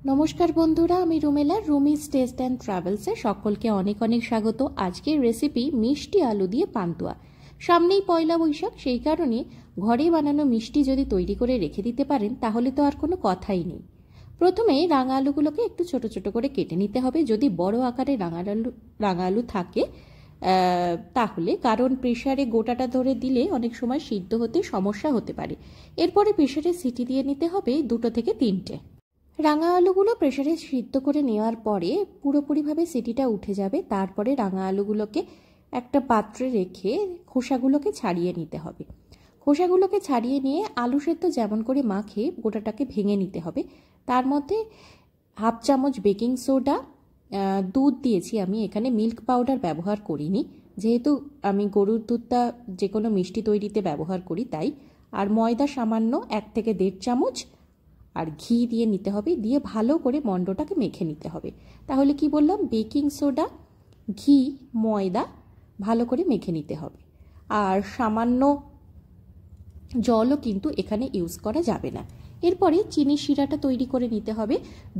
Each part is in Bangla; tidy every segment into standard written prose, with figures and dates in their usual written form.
নমস্কার বন্ধুরা, আমি রুমেলা, রুমিজ টেস্ট অ্যান্ড ট্রাভেলসে সকলকে অনেক অনেক স্বাগত। আজকের রেসিপি মিষ্টি আলু দিয়ে পান্তুয়া। সামনেই পয়লা বৈশাখ, সেই কারণে ঘরে বানানো মিষ্টি যদি তৈরি করে রেখে দিতে পারেন তাহলে তো আর কোনো কথাই নেই। প্রথমে রাঙা আলুগুলোকে একটু ছোট ছোট করে কেটে নিতে হবে। যদি বড় আকারে রাঙা আলু থাকে তাহলে, কারণ প্রেসারে গোটাটা ধরে দিলে অনেক সময় সিদ্ধ হতে সমস্যা হতে পারে। এরপরে প্রেসারে সিটি দিয়ে নিতে হবে 2 থেকে 3টে। রাঙা আলুগুলো প্রেসারে সিদ্ধ করে নেওয়ার পরে পুরোপুরিভাবে সিটিটা উঠে যাবে। তারপরে রাঙা আলুগুলোকে একটা পাত্রে রেখে খোসাগুলোকে ছাড়িয়ে নিতে হবে। খোসাগুলোকে ছাড়িয়ে নিয়ে আলু সেদ্ধ যেমন করে মাখে গোটাটাকে ভেঙে নিতে হবে। তার মধ্যে 1/2 চামচ বেকিং সোডা, দুধ দিয়েছি আমি, এখানে মিল্ক পাউডার ব্যবহার করিনি, যেহেতু আমি গরুর দুধটা যে কোনো মিষ্টি তৈরিতে ব্যবহার করি তাই। আর ময়দা সামান্য 1 থেকে 1.5 চামচ, আর ঘি দিয়ে নিতে হবে। দিয়ে ভালো করে মণ্ডটাকে মেখে নিতে হবে। তাহলে কি বললাম, বেকিং সোডা, ঘি, ময়দা ভালো করে মেখে নিতে হবে। আর সামান্য জলও কিন্তু এখানে ইউজ করা যাবে না। এরপরে চিনি শিরাটা তৈরি করে নিতে হবে।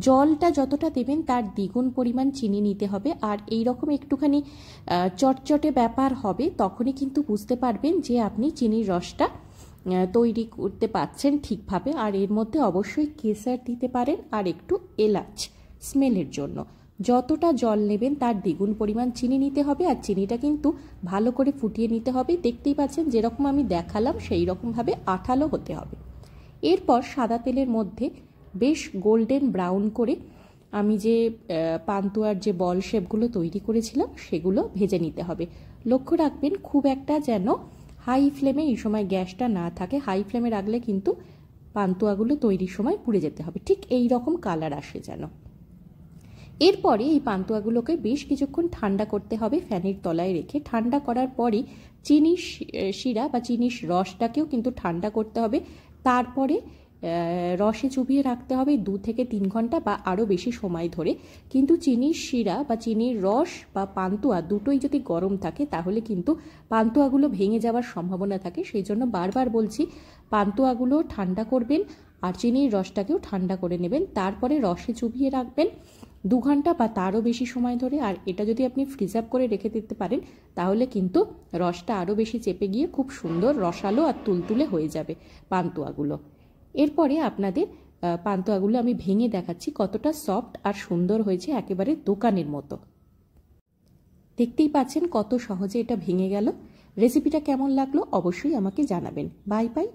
জলটা যতটা দেবেন তার দ্বিগুণ পরিমাণ চিনি নিতে হবে। আর এই রকম একটুখানি চটচটে ব্যাপার হবে, তখনই কিন্তু বুঝতে পারবেন যে আপনি চিনির রসটা তৈরি করতে পারছেন ঠিকভাবে। আর এর মধ্যে অবশ্যই কেসার দিতে পারেন আর একটু এলাচ স্মেলের জন্য। যতটা জল নেবেন তার দ্বিগুণ পরিমাণ চিনি নিতে হবে। আর চিনিটা কিন্তু ভালো করে ফুটিয়ে নিতে হবে। দেখতেই পাচ্ছেন যেরকম আমি দেখালাম সেই রকমভাবে আঠালো হতে হবে। এরপর সাদা তেলের মধ্যে বেশ গোল্ডেন ব্রাউন করে আমি যে পান্তুয়ার যে বল শেপগুলো তৈরি করেছিলাম সেগুলো ভেজে নিতে হবে। লক্ষ্য রাখবেন খুব একটা যেন হাই ফ্লেমে এই সময় গ্যাসটা না থাকে। হাই ফ্লেমে রাখলে কিন্তু পান্তুয়াগুলো তৈরির সময় পুড়ে যেতে হবে। ঠিক এই রকম কালার আসে যেন। এরপরে এই পান্তুয়াগুলোকে বেশ কিছুক্ষণ ঠান্ডা করতে হবে ফ্যানের তলায় রেখে। ঠান্ডা করার পরে চিনির শিরা বা চিনির রসটাকেও কিন্তু ঠান্ডা করতে হবে। তারপরে রসে চুবিয়ে রাখতে হবে 2 থেকে 3 ঘন্টা বা আরও বেশি সময় ধরে। কিন্তু চিনির শিরা বা চিনির রস বা পান্তুয়া দুটোই যদি গরম থাকে তাহলে কিন্তু পান্তুয়াগুলো ভেঙে যাওয়ার সম্ভাবনা থাকে। সেই জন্য বারবার বলছি, পান্তুয়াগুলো ঠান্ডা করবেন আর চিনির রসটাকেও ঠান্ডা করে নেবেন। তারপরে রসে চুবিয়ে রাখবেন 2 ঘন্টা বা তারও বেশি সময় ধরে। আর এটা যদি আপনি ফ্রিজার করে রেখে দিতে পারেন তাহলে কিন্তু রসটা আরও বেশি চেপে গিয়ে খুব সুন্দর রসালো আর তুলতুলে হয়ে যাবে পান্তুয়াগুলো। এরপরে আপনাদের পান্তুয়াগুলো আমি ভেঙে দেখাচ্ছি কতটা সফট আর সুন্দর হয়েছে, একেবারে দোকানের মতো। দেখতেই পাচ্ছেন কত সহজে এটা ভেঙে গেল। রেসিপিটা কেমন লাগলো অবশ্যই আমাকে জানাবেন। Bye bye.